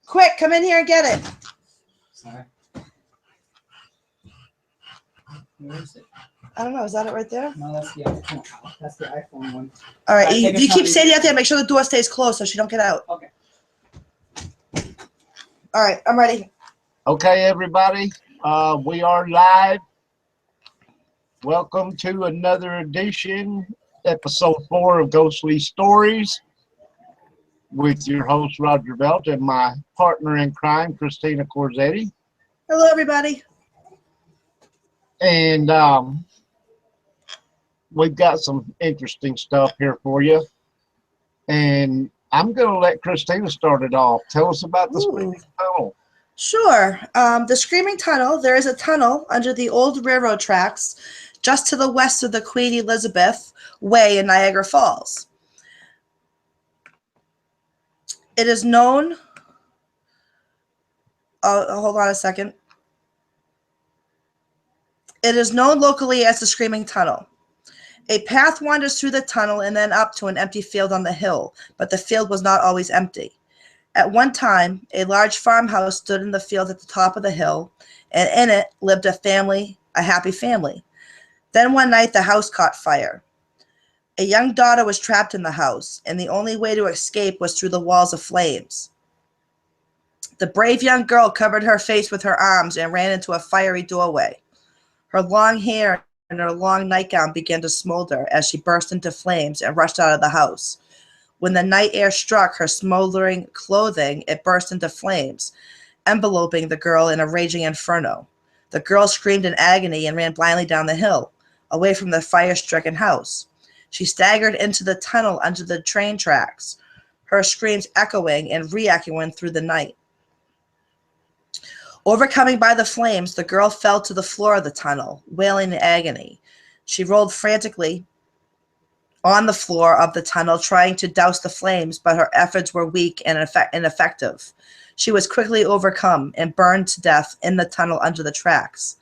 Quick, come in here and get it. Sorry. Where is it? I don't know. Is that it right there? No, that's the iPhone. That's the iPhone one. All right. I You think it's keep not standing out there. Make sure the door stays closed so she don't get out. Okay. All right. I'm ready. Okay, everybody. We are live. Welcome to another edition, episode 4 of Ghostly Stories, with your host Roger Belt and my partner in crime, Christina Corsetti. Hello, everybody. And we've got some interesting stuff here for you. And I'm going to let Christina start it off. Tell us about the Screaming Tunnel. Sure. The Screaming Tunnel, there is a tunnel under the old railroad tracks just to the west of the Queen Elizabeth Way in Niagara Falls. It is known, hold on a second. It is known locally as the Screaming Tunnel. A path wanders through the tunnel and then up to an empty field on the hill, but the field was not always empty. At one time, a large farmhouse stood in the field at the top of the hill, and in it lived a happy family. Then one night, the house caught fire. A young daughter was trapped in the house, and the only way to escape was through the walls of flames. The brave young girl covered her face with her arms and ran into a fiery doorway. Her long hair and her long nightgown began to smolder as she burst into flames and rushed out of the house. When the night air struck her smoldering clothing, it burst into flames, enveloping the girl in a raging inferno. The girl screamed in agony and ran blindly down the hill, away from the fire-stricken house. She staggered into the tunnel under the train tracks, her screams echoing and re-echoing through the night. Overcoming by the flames, the girl fell to the floor of the tunnel, wailing in agony. She rolled frantically on the floor of the tunnel, trying to douse the flames, but her efforts were weak and ineffective. She was quickly overcome and burned to death in the tunnel under the tracks.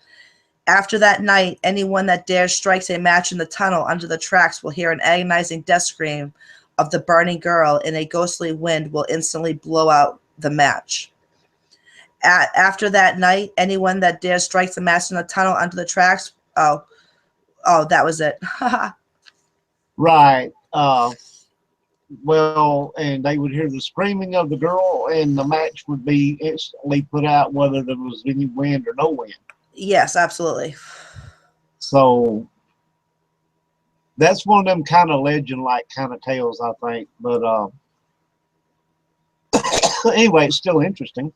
After that night, anyone that dares strikes a match in the tunnel under the tracks will hear an agonizing death scream of the burning girl, and a ghostly wind will instantly blow out the match. After that night, anyone that dares strikes a match in the tunnel under the tracks, that was it. Right. Well, and they would hear the screaming of the girl, and the match would be instantly put out, whether there was any wind or no wind. Yes, absolutely. So that's one of them kind of legend-like kind of tales, I think. But anyway, it's still interesting.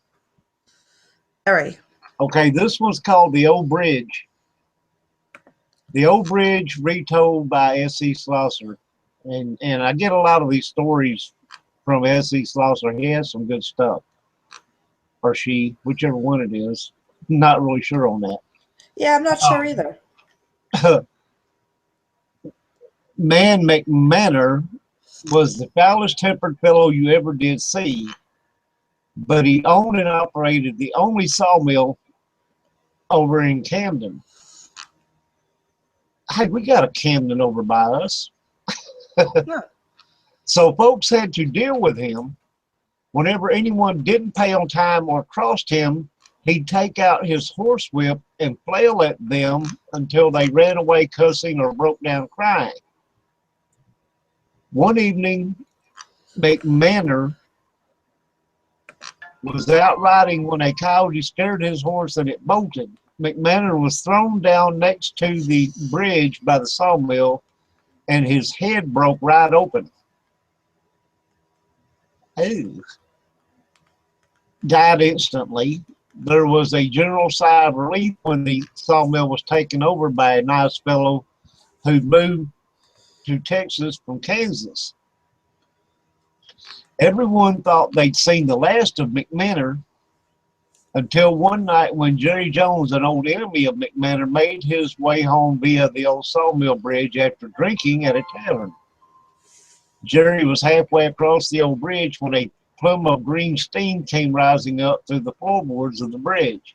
Very. Okay, this one's called The Old Bridge. The Old Bridge, retold by S.E. Slosser. And I get a lot of these stories from S.E. Slosser. He has some good stuff. Or she, whichever one it is. Not really sure on that. Yeah, I'm not sure either. Man McManor was the foulest-tempered fellow you ever did see, but he owned and operated the only sawmill over in Camden. Hey, we got a Camden over by us. Yeah. So folks had to deal with him. Whenever anyone didn't pay on time or crossed him, he'd take out his horsewhip and flail at them until they ran away cussing or broke down crying. One evening, McManor was out riding when a coyote scared his horse and it bolted. McManor was thrown down next to the bridge by the sawmill, and his head broke right open. Ooh. Died instantly. There was a general sigh of relief when the sawmill was taken over by a nice fellow who moved to Texas from Kansas. Everyone thought they'd seen the last of McManor until one night when Jerry Jones, an old enemy of McManor, made his way home via the old sawmill bridge after drinking at a tavern. Jerry was halfway across the old bridge when a plume of green steam came rising up through the floorboards of the bridge.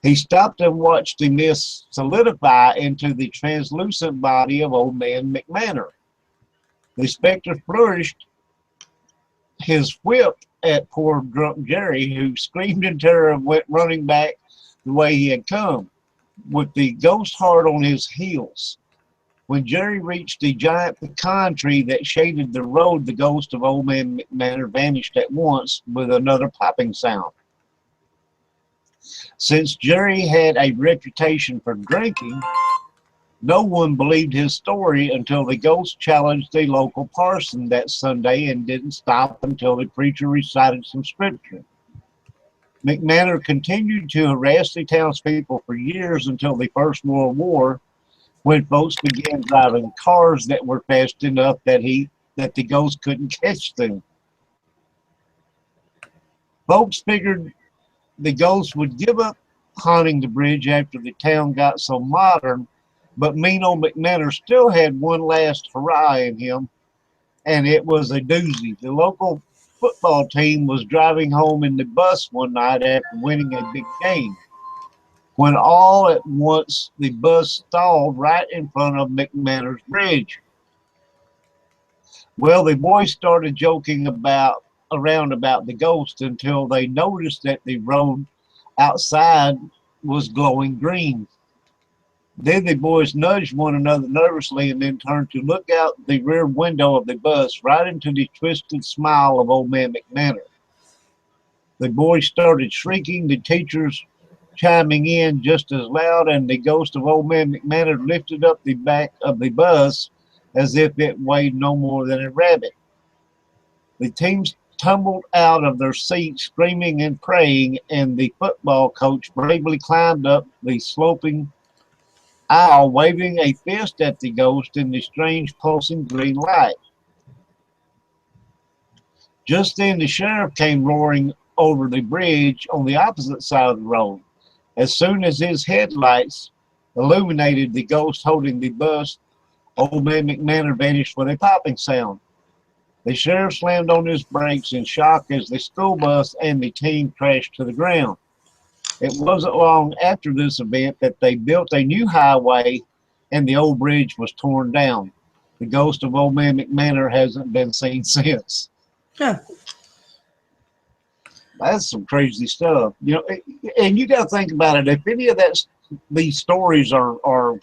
He stopped and watched the mist solidify into the translucent body of old man McManor. The specter flourished his whip at poor drunk Jerry, who screamed in terror and went running back the way he had come, with the ghost hard on his heels. When Jerry reached the giant pecan tree that shaded the road, the ghost of Old Man McManor vanished at once with another popping sound. Since Jerry had a reputation for drinking, no one believed his story until the ghost challenged the local parson that Sunday and didn't stop until the preacher recited some scripture. McManor continued to harass the townspeople for years until the First World War, when folks began driving cars that were fast enough that the ghost couldn't catch them. Folks figured the ghost would give up haunting the bridge after the town got so modern, but mean old McManor still had one last hurrah in him, and it was a doozy. The local football team was driving home in the bus one night after winning a big game, when all at once the bus stalled right in front of McManor's bridge. Well, the boys started joking around about the ghost until they noticed that the road outside was glowing green. Then the boys nudged one another nervously and then turned to look out the rear window of the bus right into the twisted smile of Old Man McManor. The boys started shrieking, the teachers chiming in just as loud, and the ghost of Old Man McManor lifted up the back of the bus as if it weighed no more than a rabbit. The teams tumbled out of their seats screaming and praying, and the football coach bravely climbed up the sloping aisle, waving a fist at the ghost in the strange pulsing green light. Just then the sheriff came roaring over the bridge on the opposite side of the road. As soon as his headlights illuminated the ghost holding the bus, Old Man McManor vanished with a popping sound. The sheriff slammed on his brakes in shock as the school bus and the team crashed to the ground. It wasn't long after this event that they built a new highway and the old bridge was torn down. The ghost of Old Man McManor hasn't been seen since. Huh. That's some crazy stuff, and you got to think about it. If any of these stories are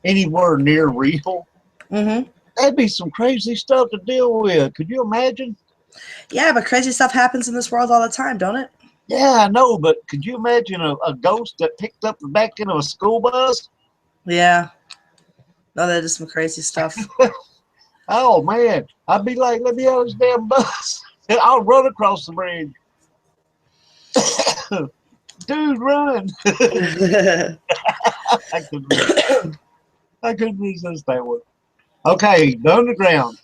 anywhere near real, that'd be some crazy stuff to deal with. Could you imagine? Yeah, but crazy stuff happens in this world all the time, don't it? Yeah, I know, but could you imagine a ghost that picked up the back end of a school bus? Yeah. No, that is some crazy stuff. Oh, man. I'd be like, let me out of this damn bus. I'll run across the bridge. Dude, run. I couldn't resist that one. Okay, the underground.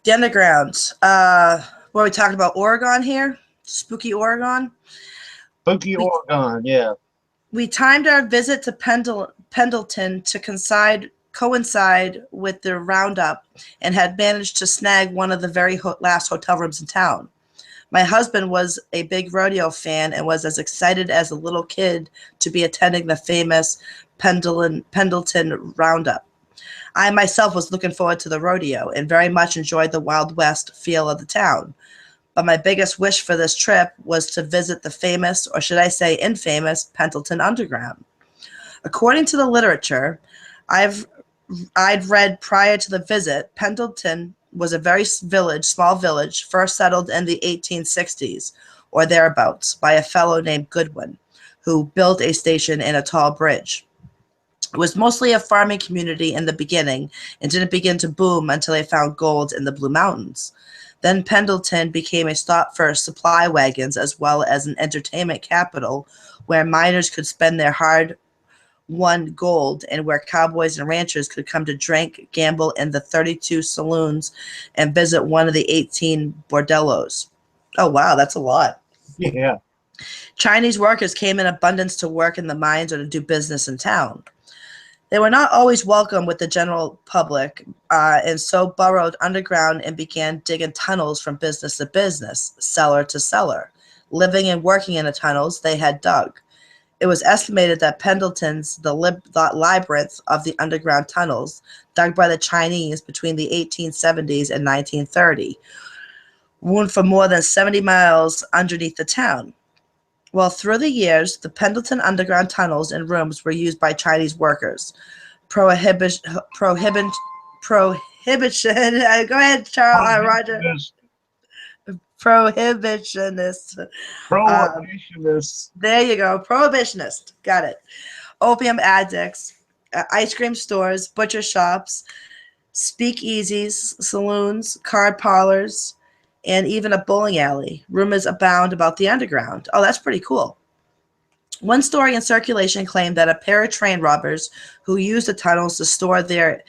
The underground. What are we talking about? Oregon here? Spooky Oregon? Spooky Oregon, yeah. We timed our visit to Pendleton to coincide with the roundup and had managed to snag one of the very last hotel rooms in town. My husband was a big rodeo fan and was as excited as a little kid to be attending the famous Pendleton roundup. I myself was looking forward to the rodeo and very much enjoyed the Wild West feel of the town. But my biggest wish for this trip was to visit the famous, or should I say infamous, Pendleton Underground. According to the literature I'd read prior to the visit, Pendleton was a very small village, first settled in the 1860s or thereabouts by a fellow named Goodwin, who built a station and a tall bridge. It was mostly a farming community in the beginning and didn't begin to boom until they found gold in the Blue Mountains. Then Pendleton became a stop for supply wagons as well as an entertainment capital where miners could spend their hard-won gold and where cowboys and ranchers could come to drink, gamble in the 32 saloons, and visit one of the 18 bordellos. Oh, wow, that's a lot. Yeah. Chinese workers came in abundance to work in the mines or to do business in town. They were not always welcome with the general public, and so burrowed underground and began digging tunnels from business to business, cellar to cellar. Living and working in the tunnels they had dug. It was estimated that Pendleton's the labyrinth of the underground tunnels dug by the Chinese between the 1870s and 1930 wound for more than 70 miles underneath the town. Well, through the years, the Pendleton underground tunnels and rooms were used by Chinese workers. Prohibition. Go ahead, Charles, Roger. Prohibitionists, Prohibitionists. prohibitionists. There you go. Prohibitionist. Got it. Opium addicts, ice cream stores, butcher shops, speakeasies, saloons, card parlors, and even a bowling alley. Rumors abound about the underground. Oh, that's pretty cool. One story in circulation claimed that a pair of train robbers who used the tunnels to store their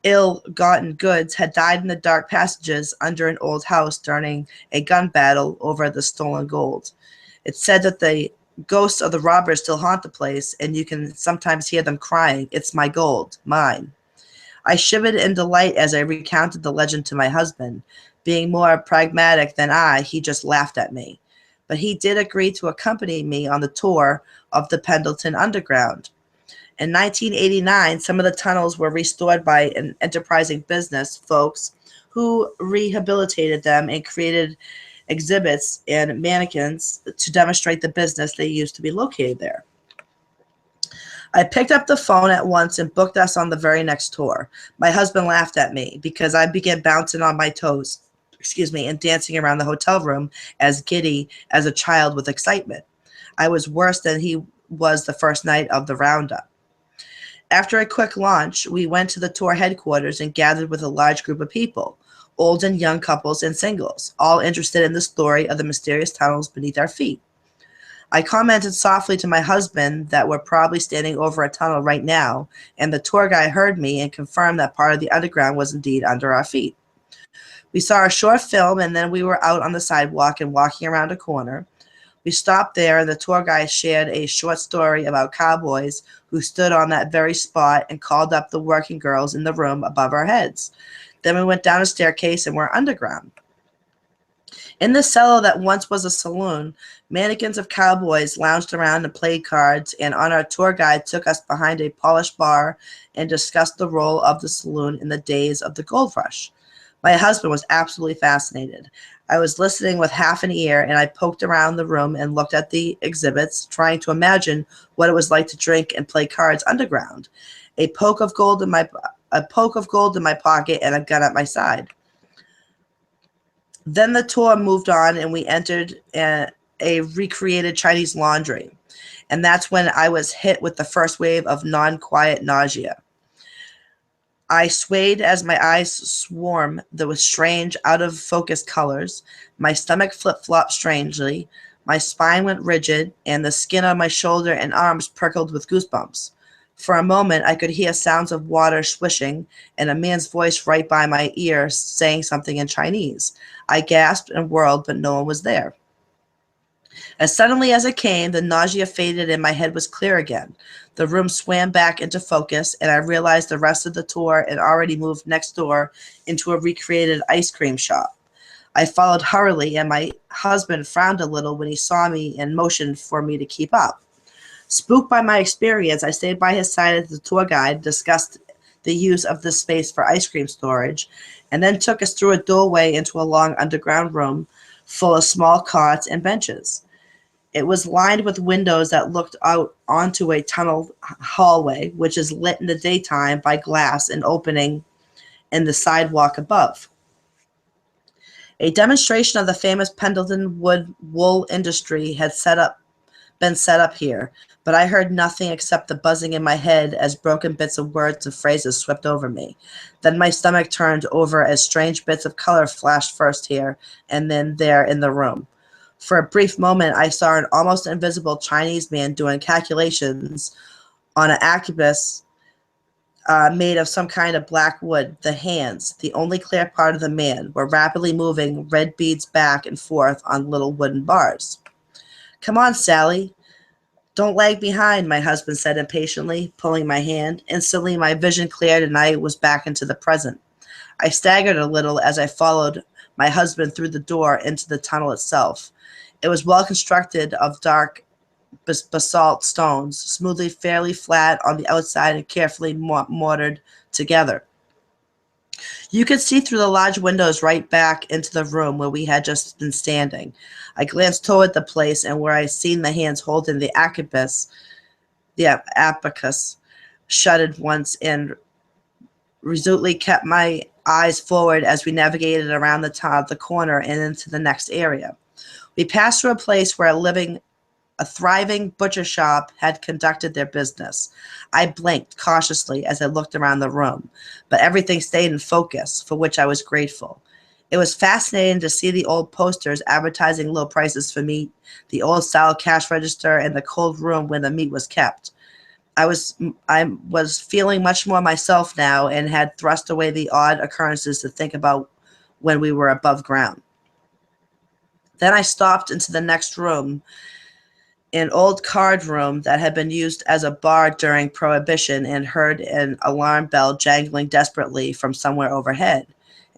ill-gotten goods had died in the dark passages under an old house during a gun battle over the stolen gold. It's said that the ghosts of the robbers still haunt the place, and you can sometimes hear them crying, "It's my gold, mine." I shivered in delight as I recounted the legend to my husband. Being more pragmatic than I, he just laughed at me. But he did agree to accompany me on the tour of the Pendleton Underground. In 1989, some of the tunnels were restored by an enterprising business folks who rehabilitated them and created exhibits and mannequins to demonstrate the business they used to be located there. I picked up the phone at once and booked us on the very next tour. My husband laughed at me because I began bouncing on my toes, and dancing around the hotel room as giddy as a child with excitement. I was worse than he was the first night of the roundup. After a quick launch, we went to the tour headquarters and gathered with a large group of people, old and young couples and singles, all interested in the story of the mysterious tunnels beneath our feet. I commented softly to my husband that we're probably standing over a tunnel right now, and the tour guide heard me and confirmed that part of the underground was indeed under our feet. We saw a short film, and then we were out on the sidewalk and walking around a corner. We stopped there, and the tour guide shared a short story about cowboys who stood on that very spot and called up the working girls in the room above our heads. Then we went down a staircase and were underground. In the cellar that once was a saloon, mannequins of cowboys lounged around and played cards, and our tour guide took us behind a polished bar and discussed the role of the saloon in the days of the gold rush. My husband was absolutely fascinated. I was listening with half an ear, and I poked around the room and looked at the exhibits, trying to imagine what it was like to drink and play cards underground. A poke of gold in my pocket and a gun at my side. Then the tour moved on, and we entered a recreated Chinese laundry. And that's when I was hit with the first wave of non-quiet nausea. I swayed as my eyes swarmed with strange, out-of-focus colors. My stomach flip-flopped strangely. My spine went rigid, and the skin on my shoulder and arms prickled with goosebumps. For a moment, I could hear sounds of water swishing and a man's voice right by my ear saying something in Chinese. I gasped and whirled, but no one was there. As suddenly as it came, the nausea faded and my head was clear again. The room swam back into focus, and I realized the rest of the tour had already moved next door into a recreated ice cream shop. I followed hurriedly, and my husband frowned a little when he saw me and motioned for me to keep up. Spooked by my experience, I stayed by his side as the tour guide discussed the use of this space for ice cream storage, and then took us through a doorway into a long underground room full of small cots and benches. It was lined with windows that looked out onto a tunnel hallway, which is lit in the daytime by glass and opening in the sidewalk above. A demonstration of the famous Pendleton wool industry had been set up here, but I heard nothing except the buzzing in my head as broken bits of words and phrases swept over me. Then my stomach turned over as strange bits of color flashed first here and then there in the room. For a brief moment, I saw an almost invisible Chinese man doing calculations on an arquebus made of some kind of black wood. The hands, the only clear part of the man, were rapidly moving red beads back and forth on little wooden bars. "Come on, Sally. Don't lag behind," my husband said impatiently, pulling my hand. Instantly, my vision cleared and I was back into the present. I staggered a little as I followed my husband through the door into the tunnel itself. It was well constructed of dark basalt stones, smoothly fairly flat on the outside and carefully mortared together. You could see through the large windows right back into the room where we had just been standing. I glanced toward the place and where I seen the hands holding the abacus, shuttered once and resolutely kept my eyes forward as we navigated around the corner and into the next area. We passed through a place where a thriving butcher shop had conducted their business. I blinked cautiously as I looked around the room, but everything stayed in focus, for which I was grateful. It was fascinating to see the old posters advertising low prices for meat, the old style cash register, and the cold room where the meat was kept. I was feeling much more myself now and had thrust away the odd occurrences to think about when we were above ground. Then I stopped into the next room, an old card room that had been used as a bar during Prohibition, and heard an alarm bell jangling desperately from somewhere overhead.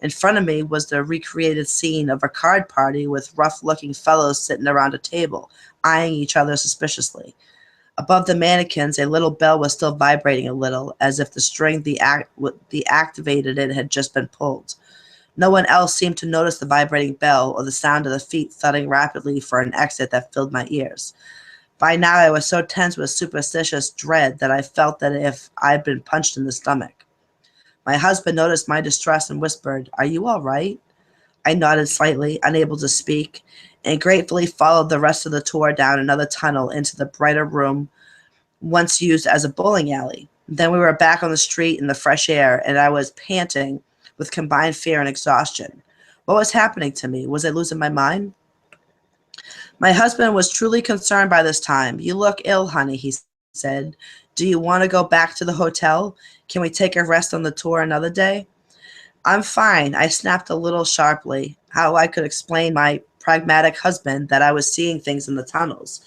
In front of me was the recreated scene of a card party with rough-looking fellows sitting around a table, eyeing each other suspiciously. Above the mannequins, a little bell was still vibrating a little, as if the string the activated it had just been pulled. No one else seemed to notice the vibrating bell or the sound of the feet thudding rapidly for an exit that filled my ears. By now I was so tense with superstitious dread that I felt that if I had been punched in the stomach. My husband noticed my distress and whispered, "Are you all right?" I nodded slightly, unable to speak, and gratefully followed the rest of the tour down another tunnel into the brighter room once used as a bowling alley. Then we were back on the street in the fresh air, and I was panting with combined fear and exhaustion. What was happening to me? Was I losing my mind? My husband was truly concerned by this time. "You look ill, honey," he said. "Do you want to go back to the hotel? Can we take a rest on the tour another day?" "I'm fine," I snapped a little sharply. How I could explain my pragmatic husband that I was seeing things in the tunnels.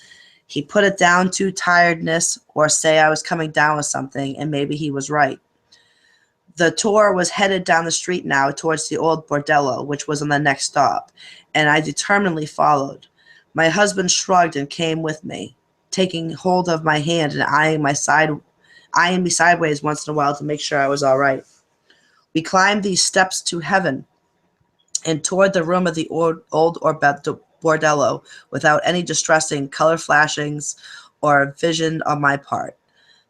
He put it down to tiredness or say I was coming down with something, and maybe he was right. The tour was headed down the street now towards the old bordello, which was on the next stop, and I determinedly followed. My husband shrugged and came with me, taking hold of my hand and eyeing me sideways once in a while to make sure I was all right. We climbed these steps to heaven and toward the room of the old bordello without any distressing color flashings or vision on my part,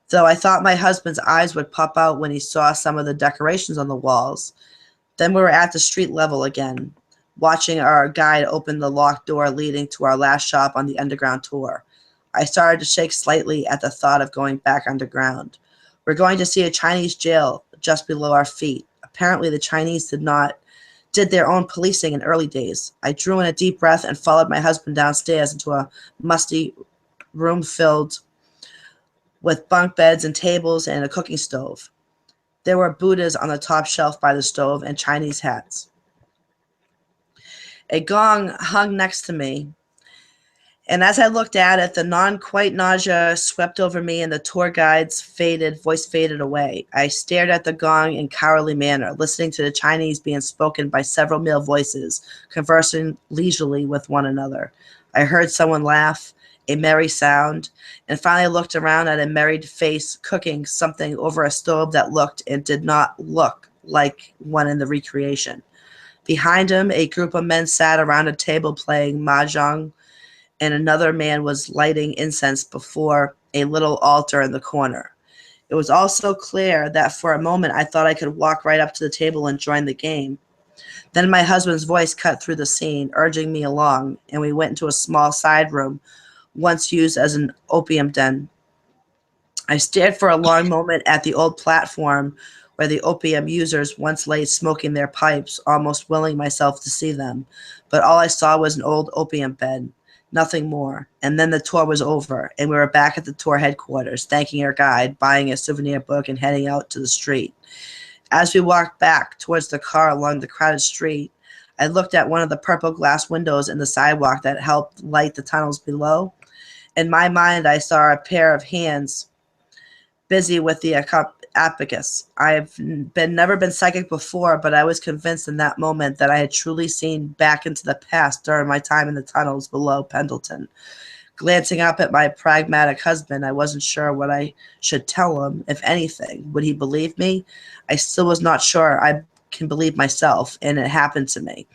though I thought my husband's eyes would pop out when he saw some of the decorations on the walls. Then we were at the street level again, watching our guide open the locked door leading to our last shop on the underground tour. I started to shake slightly at the thought of going back underground. We're going to see a Chinese jail just below our feet. Apparently the Chinese did their own policing in early days. I drew in a deep breath and followed my husband downstairs into a musty room filled with bunk beds and tables and a cooking stove. There were Buddhas on the top shelf by the stove and Chinese hats. A gong hung next to me, and as I looked at it, the non-quite nausea swept over me and the tour guide's voice faded away. I stared at the gong in cowardly manner, listening to the Chinese being spoken by several male voices, conversing leisurely with one another. I heard someone laugh, a merry sound, and finally looked around at a merry face cooking something over a stove that looked and did not look like one in the recreation. Behind him, a group of men sat around a table playing mahjong, and another man was lighting incense before a little altar in the corner. It was all so clear that for a moment I thought I could walk right up to the table and join the game. Then my husband's voice cut through the scene, urging me along, and we went into a small side room, once used as an opium den. I stared for a long moment at the old platform where the opium users once lay smoking their pipes, almost willing myself to see them, but all I saw was an old opium bed. Nothing more. And then the tour was over, and we were back at the tour headquarters, thanking our guide, buying a souvenir book, and heading out to the street. As we walked back towards the car along the crowded street, I looked at one of the purple glass windows in the sidewalk that helped light the tunnels below. In my mind, I saw a pair of hands busy with the abacus. I've never been psychic before, but I was convinced in that moment that I had truly seen back into the past during my time in the tunnels below Pendleton. Glancing up at my pragmatic husband, I wasn't sure what I should tell him, if anything. Would he believe me? I still was not sure. I can believe myself, and it happened to me.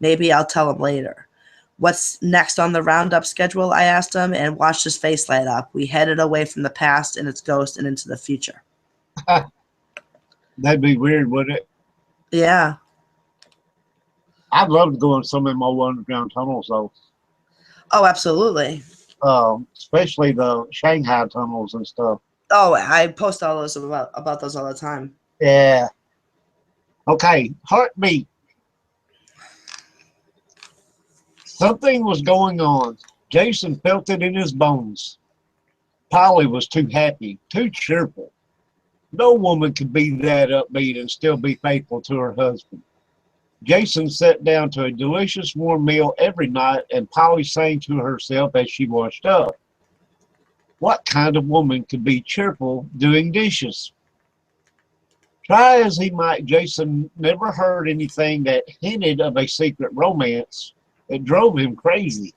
Maybe I'll tell him later. What's next on the roundup schedule? I asked him and watched his face light up. We headed away from the past and its ghost and into the future. That'd be weird, wouldn't it? Yeah. I'd love to go in some of my underground tunnels, though. Oh, absolutely. Especially the Shanghai tunnels and stuff. Oh, I post all those about those all the time. Yeah. Okay, heartbeat. Something was going on. Jason felt it in his bones. Polly was too happy, too cheerful. No woman could be that upbeat and still be faithful to her husband. Jason sat down to a delicious warm meal every night, and Polly sang to herself as she washed up. What kind of woman could be cheerful doing dishes? Try as he might, Jason never heard anything that hinted of a secret romance. It drove him crazy.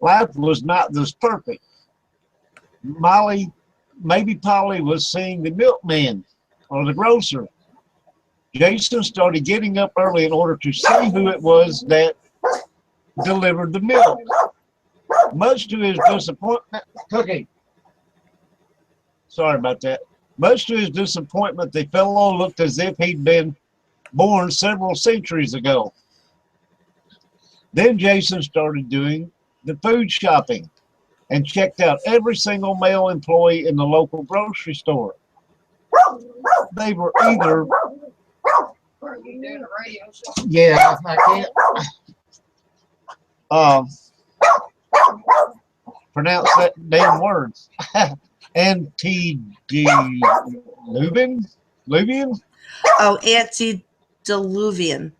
Life was not this perfect. Maybe Polly was seeing the milkman or the grocer. Jason started getting up early in order to see who it was that delivered the milk. Much to his disappointment, Cookie. Sorry about that. Much to his disappointment, the fellow looked as if he'd been born several centuries ago. Then Jason started doing the food shopping and checked out every single male employee in the local grocery store. They were either... Are you doing a radio show? Yeah, I can't. Pronounce that damn word. Antediluvian? Oh, antediluvian.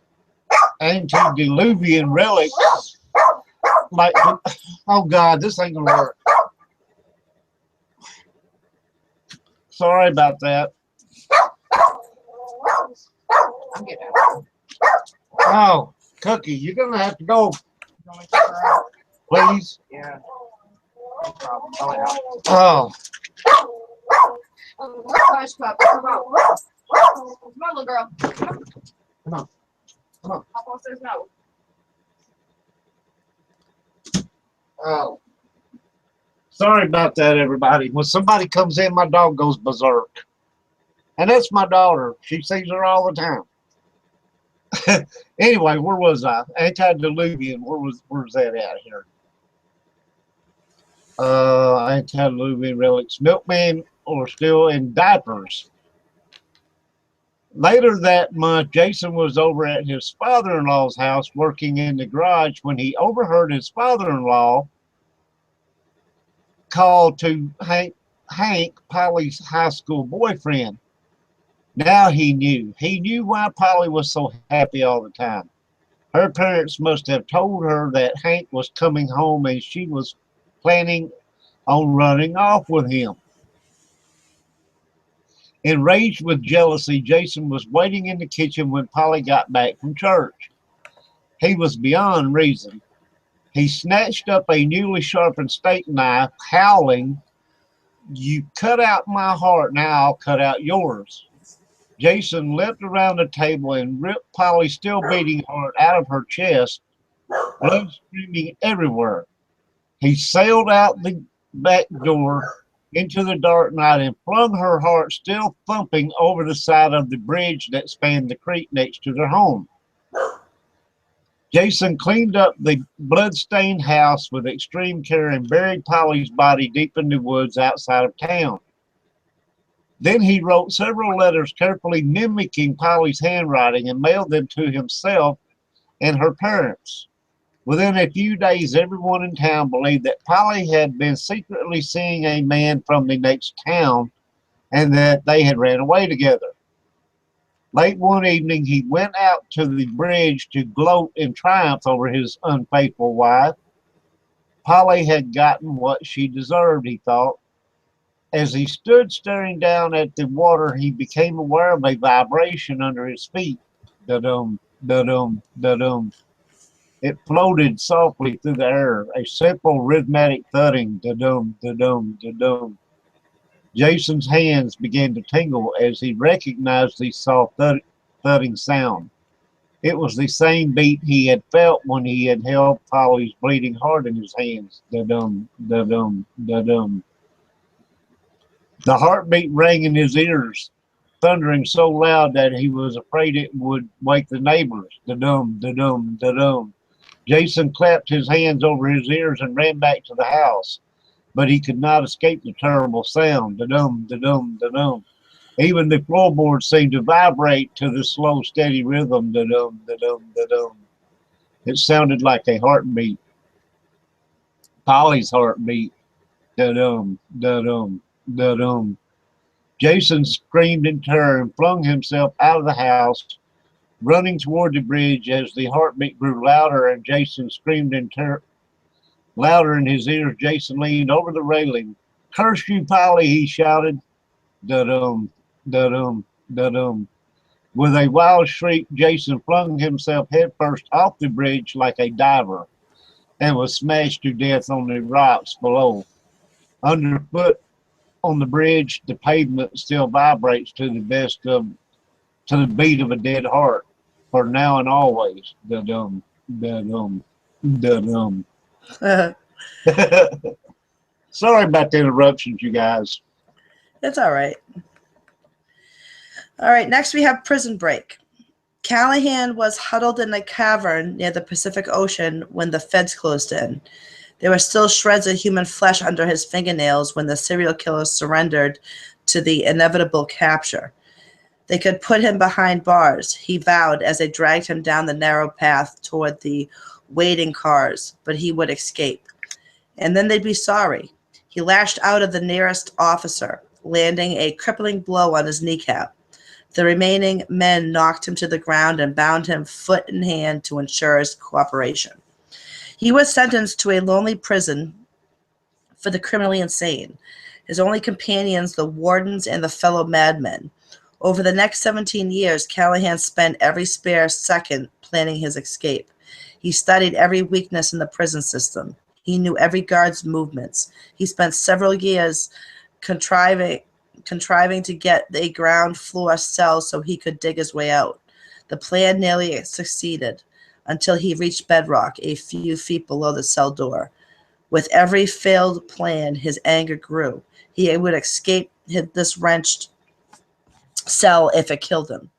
Antediluvian relics. Like, oh God, this ain't gonna work. Sorry about that. Oh, Cookie, you're gonna have to go, please. Yeah. No problem. Call it out. Oh, Hush, puppy. Come on. Come on, little girl. come on. Hop on says no. Oh. Sorry about that, everybody. When somebody comes in, my dog goes berserk. And that's my daughter. She sees her all the time. Anyway, where was I? Antediluvian. Where's that at here? Antediluvian relics. Milkman or still in diapers. Later that month, Jason was over at his father-in-law's house working in the garage when he overheard his father-in-law call to Hank, Polly's high school boyfriend. Now he knew. He knew why Polly was so happy all the time. Her parents must have told her that Hank was coming home and she was planning on running off with him. Enraged with jealousy, Jason was waiting in the kitchen when Polly got back from church. He was beyond reason. He snatched up a newly sharpened steak knife, howling, "You cut out my heart, now I'll cut out yours." Jason leapt around the table and ripped Polly's still beating heart out of her chest, blood streaming everywhere. He sailed out the back door into the dark night and flung her heart still thumping over the side of the bridge that spanned the creek next to their home. Jason cleaned up the blood-stained house with extreme care and buried Polly's body deep in the woods outside of town. Then he wrote several letters carefully mimicking Polly's handwriting and mailed them to himself and her parents. Within a few days, everyone in town believed that Polly had been secretly seeing a man from the next town and that they had ran away together. Late one evening, he went out to the bridge to gloat in triumph over his unfaithful wife. Polly had gotten what she deserved, he thought. As he stood staring down at the water, he became aware of a vibration under his feet. Da-dum, da-dum, da-dum. It floated softly through the air, a simple rhythmic thudding, da-dum, da-dum, da-dum. Jason's hands began to tingle as he recognized the soft thudding sound. It was the same beat he had felt when he had held Polly's bleeding heart in his hands. Da-dum, da-dum, da-dum. The heartbeat rang in his ears, thundering so loud that he was afraid it would wake the neighbors. Da-dum, da-dum, da-dum. Jason clapped his hands over his ears and ran back to the house, but he could not escape the terrible sound. Da-dum, da-dum, da-dum. Even the floorboards seemed to vibrate to the slow, steady rhythm. Da-dum, da-dum, da-dum. It sounded like a heartbeat. Polly's heartbeat. Da-dum, da-dum, da-dum. Jason screamed in terror and flung himself out of the house, running toward the bridge. As the heartbeat grew louder and Jason screamed in terror, louder in his ears, Jason leaned over the railing. "Curse you, Polly," he shouted. Da-dum, da-dum, da-dum. With a wild shriek, Jason flung himself headfirst off the bridge like a diver and was smashed to death on the rocks below. Underfoot on the bridge, the pavement still vibrates to the beat of a dead heart, for now and always. Da-dum, da-dum, da-dum. Sorry about the interruptions, you guys. It's all right. All right, next we have Prison Break. Callahan was huddled in a cavern near the Pacific Ocean when the feds closed in. There were still shreds of human flesh under his fingernails when the serial killer surrendered to the inevitable capture. They could put him behind bars, he vowed as they dragged him down the narrow path toward the waiting cars, but he would escape. And then they'd be sorry. He lashed out at the nearest officer, landing a crippling blow on his kneecap. The remaining men knocked him to the ground and bound him foot and hand to ensure his cooperation. He was sentenced to a lonely prison for the criminally insane, his only companions the wardens and the fellow madmen. Over the next 17 years, Callahan spent every spare second planning his escape. He studied every weakness in the prison system. He knew every guard's movements. He spent several years contriving to get a ground floor cell so he could dig his way out. The plan nearly succeeded until he reached bedrock a few feet below the cell door. With every failed plan, his anger grew. He would escape this wrenched cell if it killed him.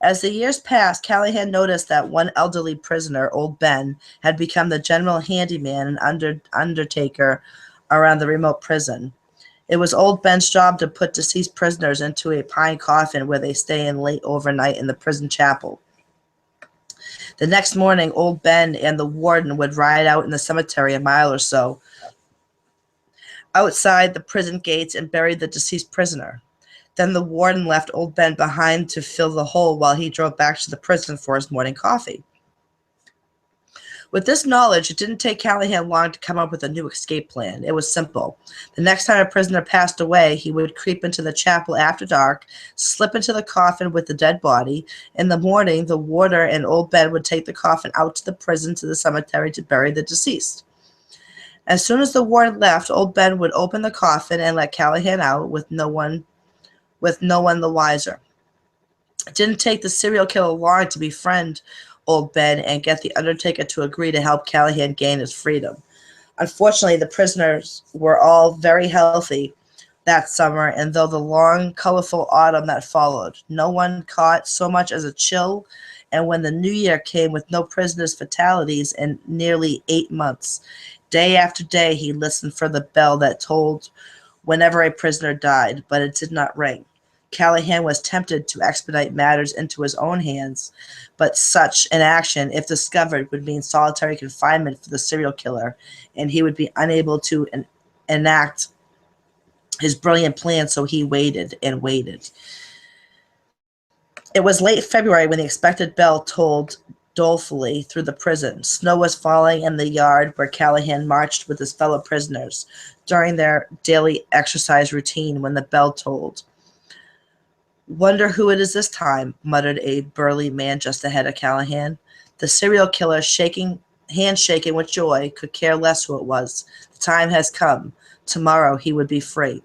As the years passed, Callahan noticed that one elderly prisoner, Old Ben, had become the general handyman and undertaker around the remote prison. It was Old Ben's job to put deceased prisoners into a pine coffin where they stay in late overnight in the prison chapel. The next morning, Old Ben and the warden would ride out in the cemetery a mile or so outside the prison gates and bury the deceased prisoner. Then the warden left Old Ben behind to fill the hole while he drove back to the prison for his morning coffee. With this knowledge, it didn't take Callahan long to come up with a new escape plan. It was simple. The next time a prisoner passed away, he would creep into the chapel after dark, slip into the coffin with the dead body. In the morning, the warder and Old Ben would take the coffin out to the prison to the cemetery to bury the deceased. As soon as the warden left, Old Ben would open the coffin and let Callahan out with no one the wiser. It didn't take the serial killer long to befriend Old Ben and get the undertaker to agree to help Callahan gain his freedom. Unfortunately, the prisoners were all very healthy that summer, and though the long, colorful autumn that followed, no one caught so much as a chill. And when the new year came with no prisoners' fatalities in nearly 8 months, day after day he listened for the bell that tolled whenever a prisoner died, but it did not ring. Callahan was tempted to expedite matters into his own hands, but such an action, if discovered, would mean solitary confinement for the serial killer, and he would be unable to enact his brilliant plan, so he waited and waited. It was late February when the expected bell tolled dolefully through the prison. Snow was falling in the yard where Callahan marched with his fellow prisoners during their daily exercise routine when the bell tolled. "Wonder who it is this time," muttered a burly man just ahead of Callahan. The serial killer, hands shaking with joy, could care less who it was. The time has come. Tomorrow he would be free.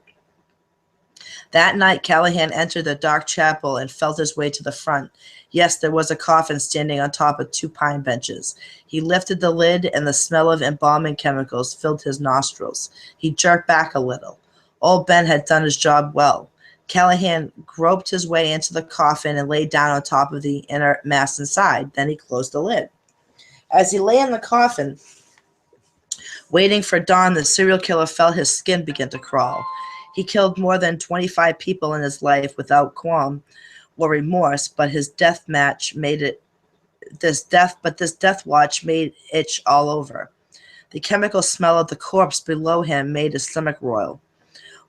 That night, Callahan entered the dark chapel and felt his way to the front. Yes, there was a coffin standing on top of 2 pine benches. He lifted the lid, and the smell of embalming chemicals filled his nostrils. He jerked back a little. Old Ben had done his job well. Callahan groped his way into the coffin and lay down on top of the inert mass inside. Then he closed the lid. As he lay in the coffin, waiting for dawn, the serial killer felt his skin begin to crawl. He killed more than 25 people in his life without qualm or remorse, but this death watch made itch all over. The chemical smell of the corpse below him made his stomach roil.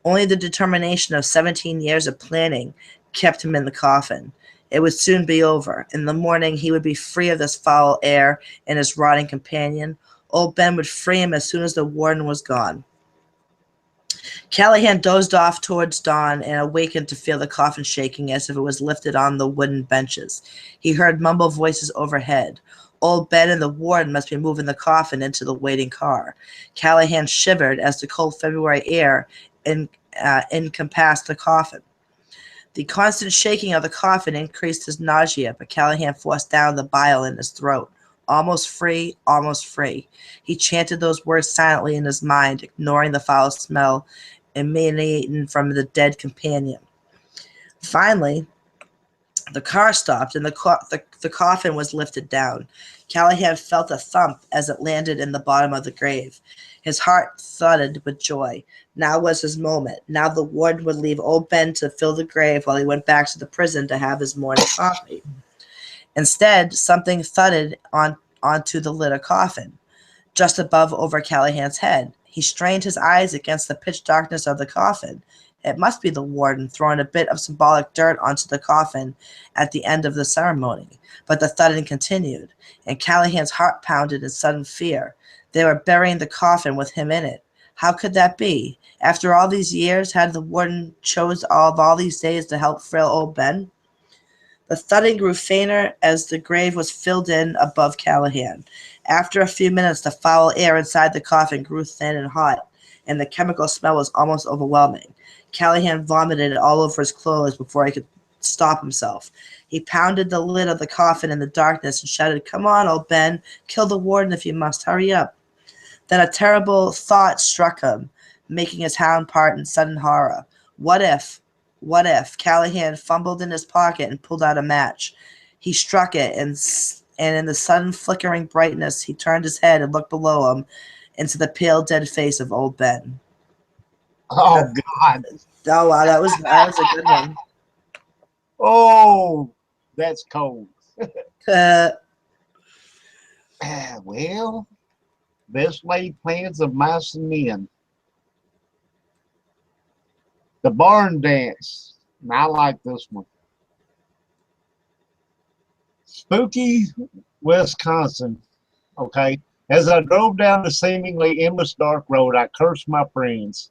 Only the determination of 17 years of planning kept him in the coffin. It would soon be over. In the morning, he would be free of this foul air and his rotting companion. Old Ben would free him as soon as the warden was gone. Callahan dozed off towards dawn and awakened to feel the coffin shaking as if it was lifted on the wooden benches. He heard mumbled voices overhead. Old Ben and the warden must be moving the coffin into the waiting car. Callahan shivered as the cold February air encompassed the coffin. The constant shaking of the coffin increased his nausea, but Callahan forced down the bile in his throat. Almost free, almost free. He chanted those words silently in his mind, ignoring the foul smell emanating from the dead companion. Finally, the car stopped and the coffin was lifted down. Callahan felt a thump as it landed in the bottom of the grave. His heart thudded with joy. Now was his moment. Now the warden would leave old Ben to fill the grave while he went back to the prison to have his morning coffee. Instead, something thudded onto the lid of coffin, just above over Callahan's head. He strained his eyes against the pitch darkness of the coffin. It must be the warden throwing a bit of symbolic dirt onto the coffin at the end of the ceremony. But the thudding continued, and Callahan's heart pounded in sudden fear. They were burying the coffin with him in it. How could that be? After all these years, had the warden chose all these days to help frail old Ben? The thudding grew fainter as the grave was filled in above Callahan. After a few minutes, the foul air inside the coffin grew thin and hot, and the chemical smell was almost overwhelming. Callahan vomited all over his clothes before he could stop himself. He pounded the lid of the coffin in the darkness and shouted, "Come on, old Ben, kill the warden if you must, hurry up." Then a terrible thought struck him, making his hound part in sudden horror. What if? Callahan fumbled in his pocket and pulled out a match. He struck it, and in the sudden flickering brightness, he turned his head and looked below him into the pale, dead face of old Ben. Oh, God. Oh, wow, that was a good one. Oh, that's cold. Uh, Well, best laid plans of mice and men. The barn dance. And I like this one. Spooky, Wisconsin. Okay. As I drove down the seemingly endless dark road, I cursed my friends.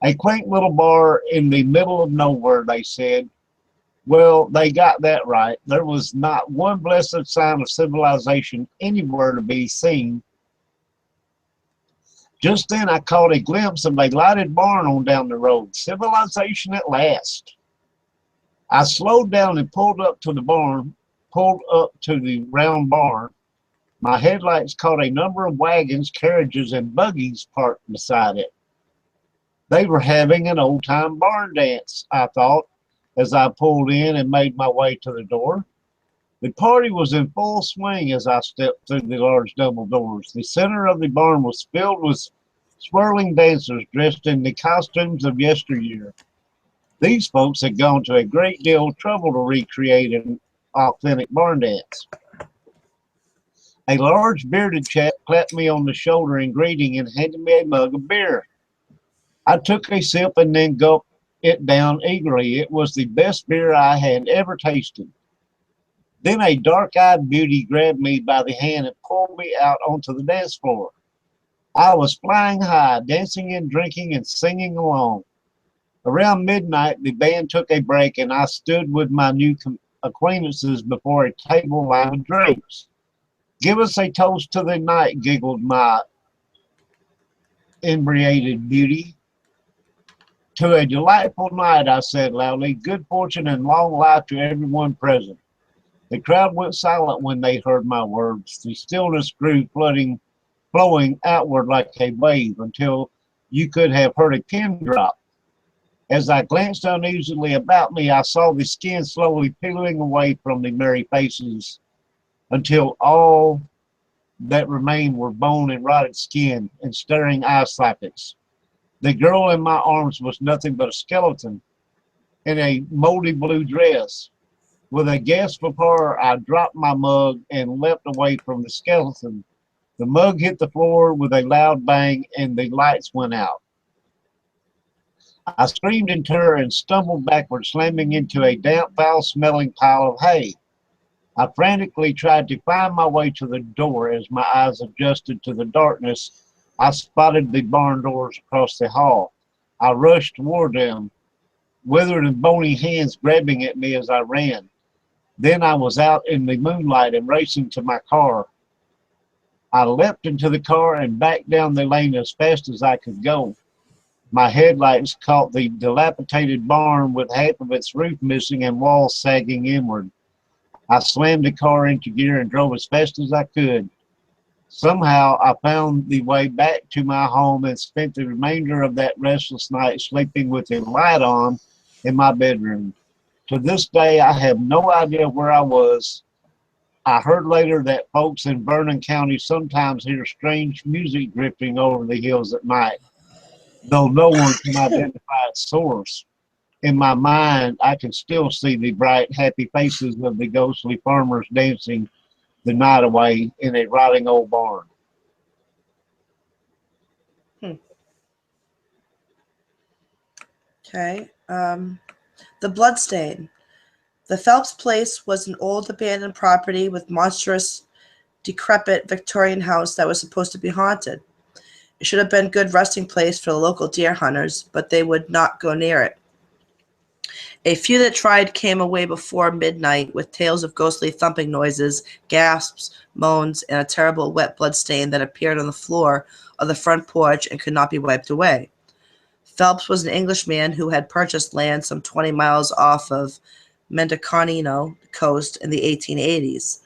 A quaint little bar in the middle of nowhere, they said. Well, they got that right. There was not one blessed sign of civilization anywhere to be seen. Just then I caught a glimpse of a lighted barn on down the road. Civilization at last. I slowed down and pulled up to the round barn. My headlights caught a number of wagons, carriages, and buggies parked beside it. They were having an old-time barn dance, I thought, as I pulled in and made my way to the door. The party was in full swing as I stepped through the large double doors. The center of the barn was filled with swirling dancers dressed in the costumes of yesteryear. These folks had gone to a great deal of trouble to recreate an authentic barn dance. A large bearded chap clapped me on the shoulder in greeting and handed me a mug of beer. I took a sip and then gulped it down eagerly. It was the best beer I had ever tasted. Then a dark-eyed beauty grabbed me by the hand and pulled me out onto the dance floor. I was flying high, dancing and drinking and singing along. Around midnight, the band took a break, and I stood with my new acquaintances before a table lined with drinks. "Give us a toast to the night," giggled my inebriated beauty. To a delightful night, I said loudly. Good fortune and long life to everyone present. The crowd went silent when they heard my words. The stillness grew, flowing outward like a wave until you could have heard a pin drop. As I glanced uneasily about me, I saw the skin slowly peeling away from the merry faces until all that remained were bone and rotted skin and staring eye sockets. The girl in my arms was nothing but a skeleton in a moldy blue dress. With a gasp of horror, I dropped my mug and leapt away from the skeleton. The mug hit the floor with a loud bang and the lights went out. I screamed in terror and stumbled backward, slamming into a damp, foul-smelling pile of hay. I frantically tried to find my way to the door. As my eyes adjusted to the darkness, I spotted the barn doors across the hall. I rushed toward them, withered and bony hands grabbing at me as I ran. Then I was out in the moonlight and racing to my car. I leapt into the car and backed down the lane as fast as I could go. My headlights caught the dilapidated barn with half of its roof missing and walls sagging inward. I slammed the car into gear and drove as fast as I could. Somehow I found the way back to my home and spent the remainder of that restless night sleeping with the light on in my bedroom. To this day, I have no idea where I was. I heard later that folks in Vernon County sometimes hear strange music drifting over the hills at night, though no one can identify its source. In my mind, I can still see the bright, happy faces of the ghostly farmers dancing the night away in a rotting old barn. Okay. The bloodstain. The Phelps place was an old abandoned property with monstrous, decrepit Victorian house that was supposed to be haunted. It should have been a good resting place for the local deer hunters, but they would not go near it. A few that tried came away before midnight with tales of ghostly thumping noises, gasps, moans, and a terrible wet blood stain that appeared on the floor of the front porch and could not be wiped away. Phelps was an Englishman who had purchased land some 20 miles off of Mendocino coast in the 1880s.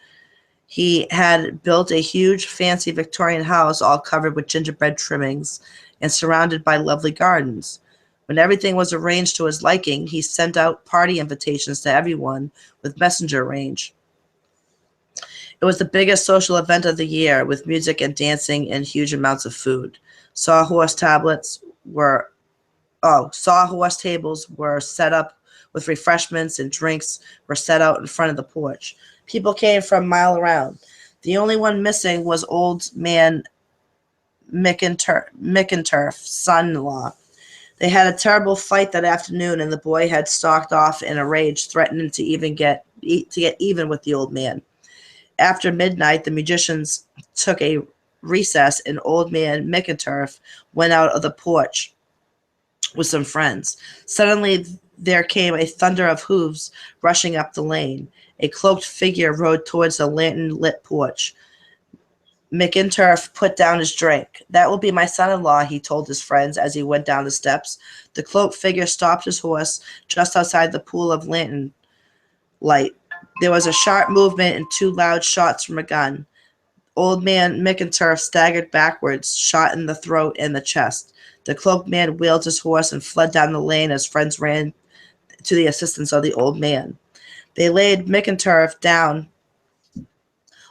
He had built a huge, fancy Victorian house all covered with gingerbread trimmings and surrounded by lovely gardens. When everything was arranged to his liking, he sent out party invitations to everyone with messenger range. It was the biggest social event of the year, with music and dancing and huge amounts of food. Sawhorse tables were set up with refreshments, and drinks were set out in front of the porch. People came from a mile around. The only one missing was old man McInturf's son-in-law. They had a terrible fight that afternoon, and the boy had stalked off in a rage, threatening to get even with the old man. After midnight, the musicians took a recess, and old man McInturf went out of the porch with some friends. Suddenly, there came a thunder of hooves rushing up the lane. A cloaked figure rode towards the lantern-lit porch. McInturf put down his drink. "That will be my son-in-law," he told his friends as he went down the steps. The cloaked figure stopped his horse just outside the pool of lantern light. There was a sharp movement and 2 loud shots from a gun. Old man McInturf staggered backwards, shot in the throat and the chest. The cloaked man wheeled his horse and fled down the lane as friends ran to the assistance of the old man. They laid McInturf down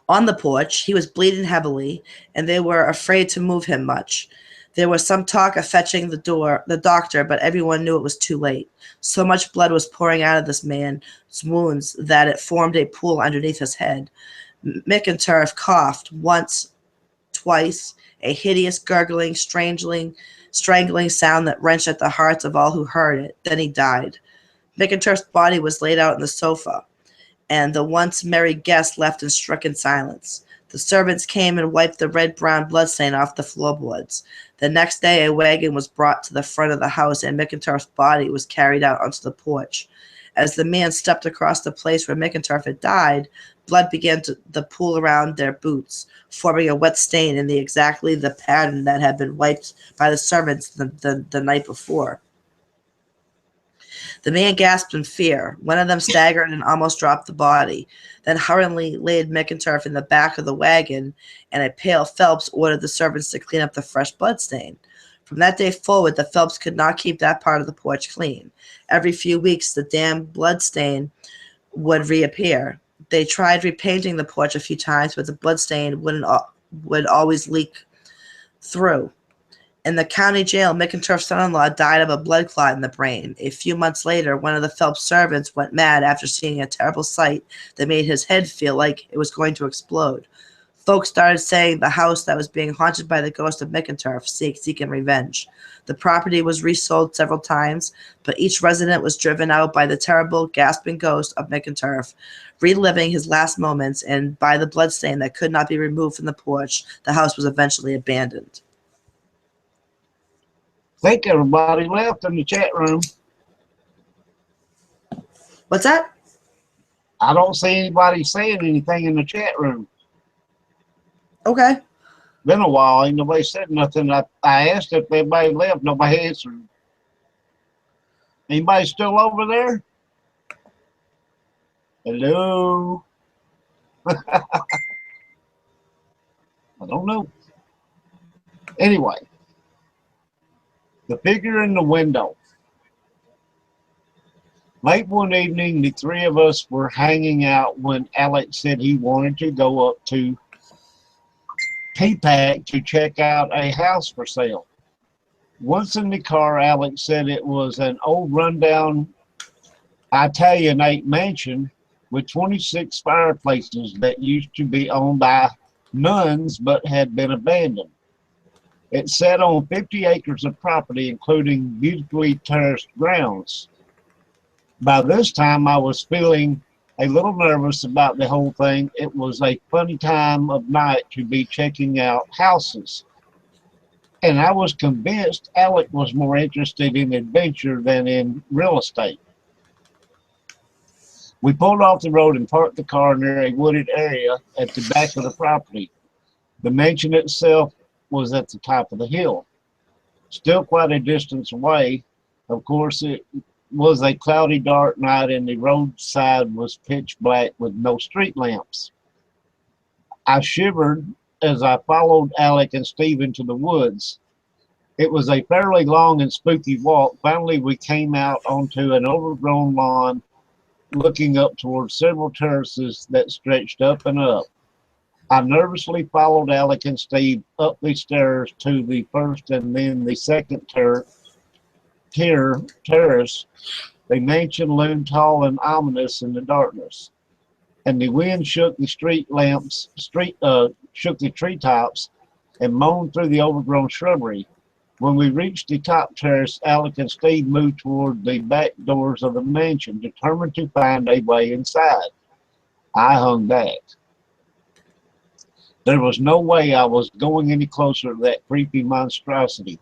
on the porch. He was bleeding heavily, and they were afraid to move him much. There was some talk of fetching the doctor, but everyone knew it was too late. So much blood was pouring out of this man's wounds that it formed a pool underneath his head. McInturf coughed once, twice, a hideous, gurgling, strangling sound that wrenched at the hearts of all who heard it. Then he died. McInturf's body was laid out on the sofa, and the once merry guests left in stricken silence. The servants came and wiped the red-brown bloodstain off the floorboards. The next day, a wagon was brought to the front of the house, and McInturf's body was carried out onto the porch. As the man stepped across the place where McInturf had died, blood began to pool around their boots, forming a wet stain in exactly the pattern that had been wiped by the servants the night before. The man gasped in fear. One of them staggered and almost dropped the body, then hurriedly laid McInturf in the back of the wagon, and a pale Phelps ordered the servants to clean up the fresh bloodstain. From that day forward, the Phelps could not keep that part of the porch clean. Every few weeks, the damn bloodstain would reappear. They tried repainting the porch a few times, but the bloodstain would always leak through. In the county jail, McInturf's son-in-law died of a blood clot in the brain. A few months later, one of the Phelps servants went mad after seeing a terrible sight that made his head feel like it was going to explode. Folks started saying the house that was being haunted by the ghost of McInturf seeking revenge. The property was resold several times, but each resident was driven out by the terrible, gasping ghost of McInturf, reliving his last moments, and by the bloodstain that could not be removed from the porch, the house was eventually abandoned. I think everybody left in the chat room. What's that? I don't see anybody saying anything in the chat room. Okay. Been a while, ain't nobody said nothing. I asked if everybody left, nobody answered. Anybody still over there? Hello? I don't know. Anyway, the figure in the window. Late one evening, the three of us were hanging out when Alex said he wanted to go up to P-Pack to check out a house for sale. Once in the car, Alex said it was an old rundown Italianate mansion with 26 fireplaces that used to be owned by nuns but had been abandoned. It sat on 50 acres of property, including beautifully terraced grounds. By this time, I was feeling a little nervous about the whole thing. It was a funny time of night to be checking out houses. And I was convinced Alec was more interested in adventure than in real estate. We pulled off the road and parked the car near a wooded area at the back of the property. The mansion itself was at the top of the hill. Still quite a distance away. Of course, it was a cloudy, dark night, and the roadside was pitch black with no street lamps. I shivered as I followed Alec and Steve into the woods. It was a fairly long and spooky walk. Finally, we came out onto an overgrown lawn, looking up towards several terraces that stretched up and up. I nervously followed Alec and Steve up the stairs to the first and then the second terrace. The mansion loomed tall and ominous in the darkness, and the wind shook the shook the treetops and moaned through the overgrown shrubbery. When we reached the top terrace, Alec and Steve moved toward the back doors of the mansion, determined to find a way inside. I hung back. There was no way I was going any closer to that creepy monstrosity.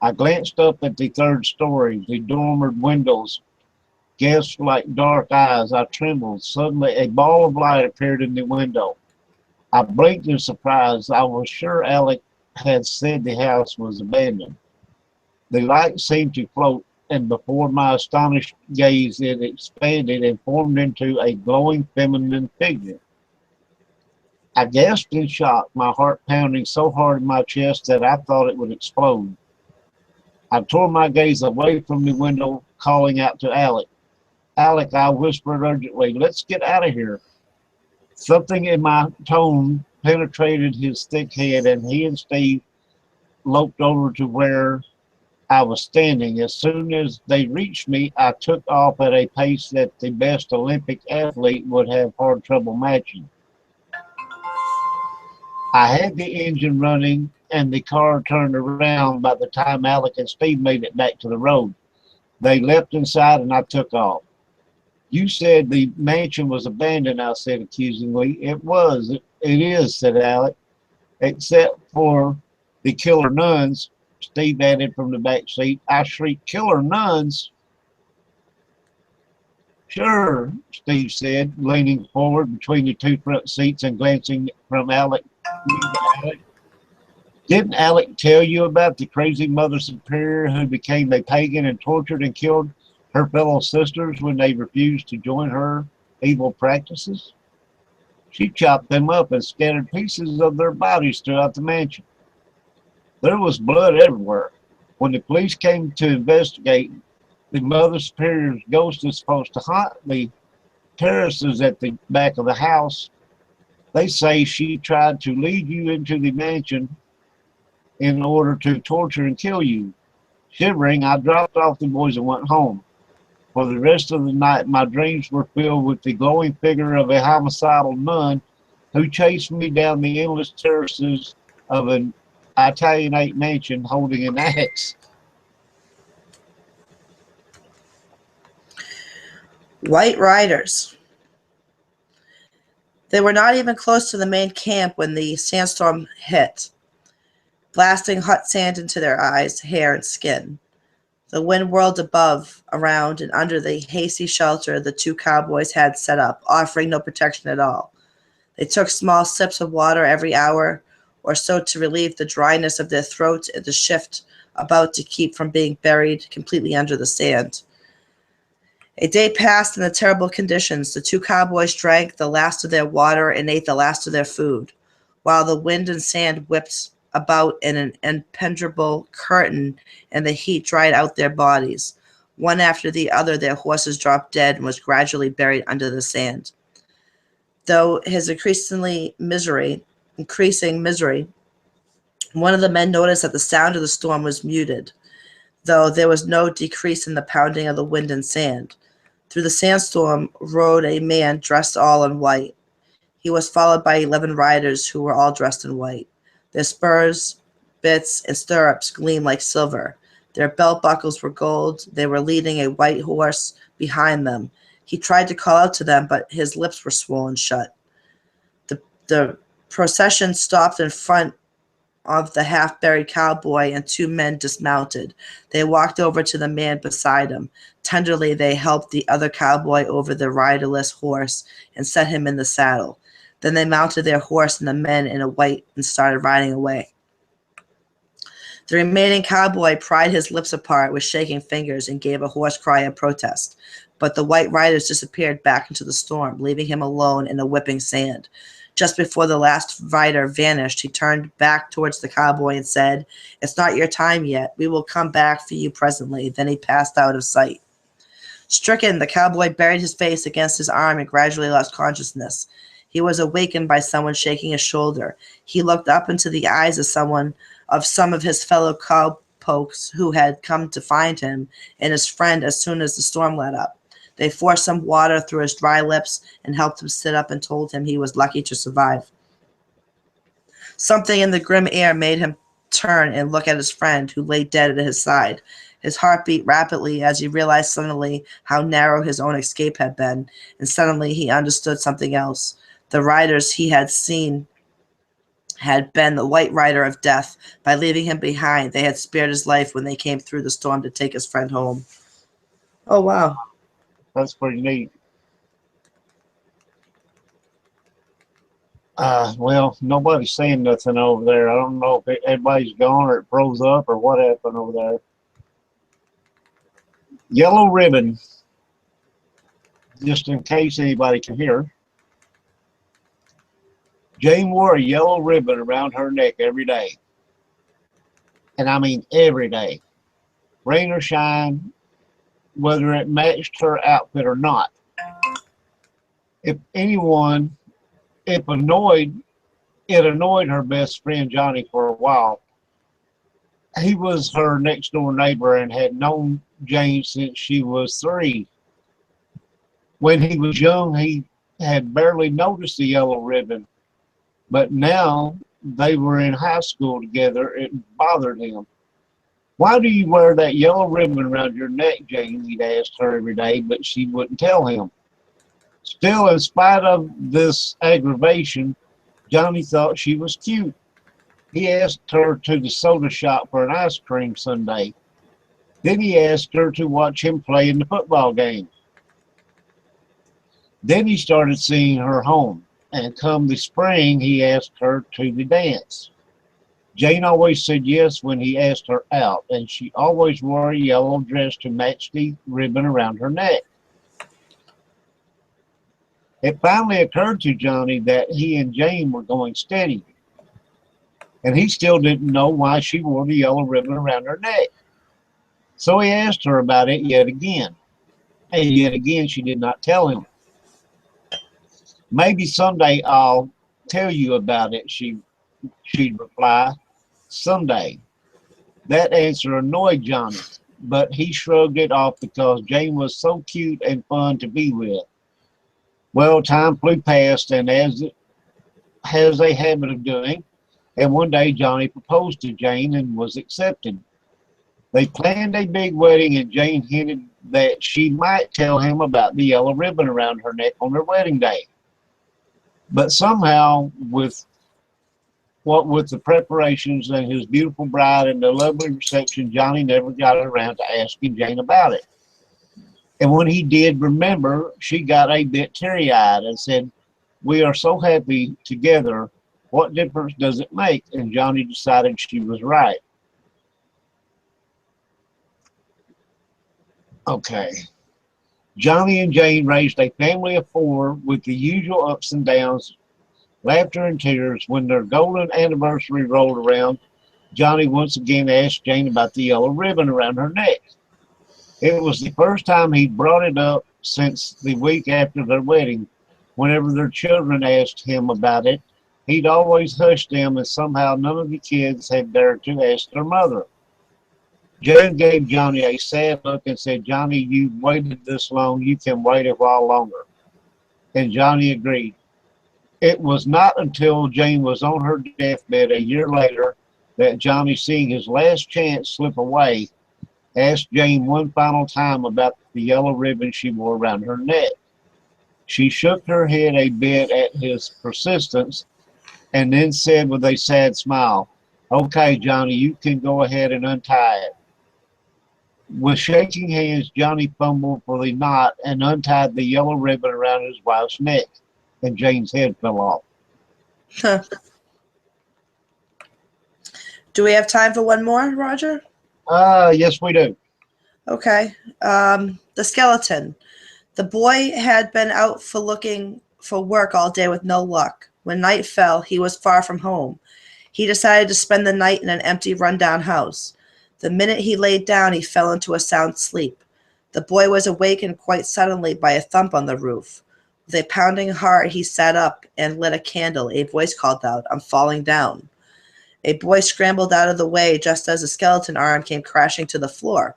I glanced up at the third story, the dormered windows, gasped like dark eyes. I trembled. Suddenly, a ball of light appeared in the window. I blinked in surprise. I was sure Alec had said the house was abandoned. The light seemed to float, and before my astonished gaze, it expanded and formed into a glowing feminine figure. I gasped in shock, my heart pounding so hard in my chest that I thought it would explode. I tore my gaze away from the window, calling out to Alec. Alec, I whispered urgently, let's get out of here. Something in my tone penetrated his thick head, and he and Steve loped over to where I was standing. As soon as they reached me, I took off at a pace that the best Olympic athlete would have hard trouble matching. I had the engine running, and the car turned around by the time Alec and Steve made it back to the road. They leapt inside, and I took off. You said the mansion was abandoned, I said accusingly. It was. It is, said Alec. Except for the killer nuns, Steve added from the back seat. I shrieked, killer nuns? Sure, Steve said, leaning forward between the two front seats and glancing from Alec to Alec. Didn't Alec tell you about the crazy Mother Superior who became a pagan and tortured and killed her fellow sisters when they refused to join her evil practices. She chopped them up and scattered pieces of their bodies throughout the mansion. There was blood everywhere. When the police came to investigate, the Mother Superior's ghost is supposed to haunt the terraces at the back of the house. They say she tried to lead you into the mansion in order to torture and kill you. Shivering, I dropped off the boys and went home. For the rest of the night, my dreams were filled with the glowing figure of a homicidal nun who chased me down the endless terraces of an Italianate mansion holding an axe. White Riders. They were not even close to the main camp when the sandstorm hit, blasting hot sand into their eyes, hair, and skin. The wind whirled above, around, and under the hasty shelter the two cowboys had set up, offering no protection at all. They took small sips of water every hour or so to relieve the dryness of their throats and to shift about to keep from being buried completely under the sand. A day passed in the terrible conditions. The two cowboys drank the last of their water and ate the last of their food, while the wind and sand whipped about in an impenetrable curtain and the heat dried out their bodies. One after the other, their horses dropped dead and was gradually buried under the sand. Though his increasing misery, one of the men noticed that the sound of the storm was muted, though there was no decrease in the pounding of the wind and sand. Through the sandstorm rode a man dressed all in white. He was followed by 11 riders who were all dressed in white. Their spurs, bits, and stirrups gleamed like silver. Their belt buckles were gold. They were leading a white horse behind them. He tried to call out to them, but his lips were swollen shut. The procession stopped in front of the half-buried cowboy, and two men dismounted. They walked over to the man beside him. Tenderly, they helped the other cowboy over the riderless horse and set him in the saddle. Then they mounted their horse and the men in white and started riding away. The remaining cowboy pried his lips apart with shaking fingers and gave a hoarse cry of protest. But the white riders disappeared back into the storm, leaving him alone in the whipping sand. Just before the last rider vanished, he turned back towards the cowboy and said, "It's not your time yet. We will come back for you presently." Then he passed out of sight. Stricken, the cowboy buried his face against his arm and gradually lost consciousness. He was awakened by someone shaking his shoulder. He looked up into the eyes of some of his fellow cowpokes who had come to find him and his friend as soon as the storm let up. They forced some water through his dry lips and helped him sit up and told him he was lucky to survive. Something in the grim air made him turn and look at his friend, who lay dead at his side. His heart beat rapidly as he realized suddenly how narrow his own escape had been, and suddenly he understood something else. The riders he had seen had been the white rider of death. By leaving him behind, they had spared his life when they came through the storm to take his friend home. Oh, wow. That's pretty neat. Well, nobody's saying nothing over there. I don't know if everybody's gone or it froze up or what happened over there. Yellow ribbon, just in case anybody can hear. Jane wore a yellow ribbon around her neck every day. And I mean every day. Rain or shine, whether it matched her outfit or not. If anyone, it annoyed her best friend Johnny for a while. He was her next door neighbor and had known Jane since she was 3. When he was young, he had barely noticed the yellow ribbon, but now they were in high school together. It bothered him. "Why do you wear that yellow ribbon around your neck, Jane?" he'd asked her every day, but she wouldn't tell him. Still, in spite of this aggravation, Johnny thought she was cute. He asked her to the soda shop for an ice cream sundae. Then he asked her to watch him play in the football game. Then he started seeing her home, and come the spring, he asked her to the dance. Jane always said yes when he asked her out, and she always wore a yellow dress to match the ribbon around her neck. It finally occurred to Johnny that he and Jane were going steady, and he still didn't know why she wore the yellow ribbon around her neck. So he asked her about it yet again, and yet again she did not tell him. Maybe someday I'll tell you about it, she'd reply. Someday. That answer annoyed Johnny, but he shrugged it off because Jane was so cute and fun to be with. Well, time flew past, and as it has a habit of doing, and one day Johnny proposed to Jane and was accepted. They planned a big wedding, and Jane hinted that she might tell him about the yellow ribbon around her neck on their wedding day. But somehow, with the preparations and his beautiful bride and the lovely reception, Johnny never got around to asking Jane about it. And when he did remember, she got a bit teary-eyed and said, "We are so happy together. What difference does it make?" And Johnny decided she was right. Okay. Johnny and Jane raised a family of 4 with the usual ups and downs, laughter and tears. When their golden anniversary rolled around, Johnny once again asked Jane about the yellow ribbon around her neck. It was the first time he'd brought it up since the week after their wedding. Whenever their children asked him about it, he'd always hush them, and somehow none of the kids had dared to ask their mother. Jane gave Johnny a sad look and said, "Johnny, you've waited this long. You can wait a while longer." And Johnny agreed. It was not until Jane was on her deathbed a year later that Johnny, seeing his last chance slip away, asked Jane one final time about the yellow ribbon she wore around her neck. She shook her head a bit at his persistence and then said with a sad smile, "Okay, Johnny, you can go ahead and untie it." With shaking hands, Johnny fumbled for the knot and untied the yellow ribbon around his wife's neck, and Jane's head fell off. Huh. Do we have time for one more, Roger? Yes, we do. Okay. The skeleton. The boy had been out for looking for work all day with no luck. When night fell, he was far from home. He decided to spend the night in an empty, rundown house. The minute he laid down, he fell into a sound sleep. The boy was awakened quite suddenly by a thump on the roof. With a pounding heart, he sat up and lit a candle. A voice called out, "I'm falling down." A boy scrambled out of the way just as a skeleton arm came crashing to the floor.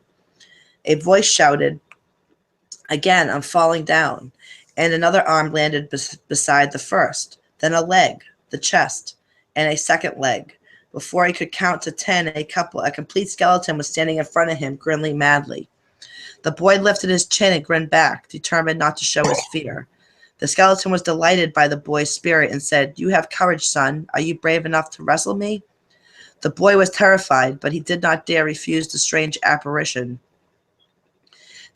A voice shouted, "Again, I'm falling down." And another arm landed beside the first, then a leg, the chest, and a second leg. Before he could count to 10, a complete skeleton was standing in front of him, grinning madly. The boy lifted his chin and grinned back, determined not to show his fear. The skeleton was delighted by the boy's spirit and said, "You have courage, son. Are you brave enough to wrestle me?" The boy was terrified, but he did not dare refuse the strange apparition.